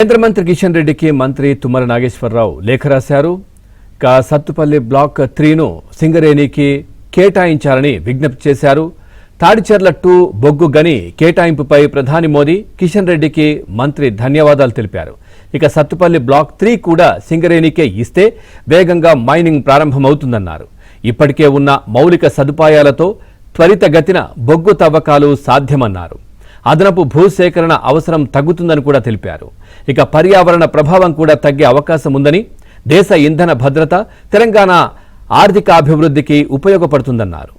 కేంద్ర మంత్రి కిషన్ రెడ్డికి మంత్రి తుమ్మల నాగేశ్వరరావు లేఖ రాశారు. సత్తుపల్లి బ్లాక్ 3ను సింగరేణికి కేటాయించాలని విజ్ఞప్తి చేశారు. తాడిచెర్ల 2 బొగ్గు గని కేటాయింపుపై ప్రధాని మోదీ కిషన్ రెడ్డికి మంత్రి ధన్యవాదాలు తెలిపారు. సత్తుపల్లి బ్లాక్ 3 కూడా సింగరేణికే ఇస్తే వేగంగా మైనింగ్ ప్రారంభమవుతుందన్నారు. ఇప్పటికే ఉన్న మౌలిక సదుపాయాలతో త్వరితగతిన బొగ్గు తవ్వకాలు సాధ్యమన్నారు. అదనపు భూసేకరణ అవసరం తగ్గుతుందని కూడా తెలిపారు. పర్యావరణ ప్రభావం కూడా తగ్గే అవకాశం ఉందని, దేశ ఇంధన భద్రత, తెలంగాణ ఆర్థికాభివృద్ధికి ఉపయోగపడుతుందన్నారు.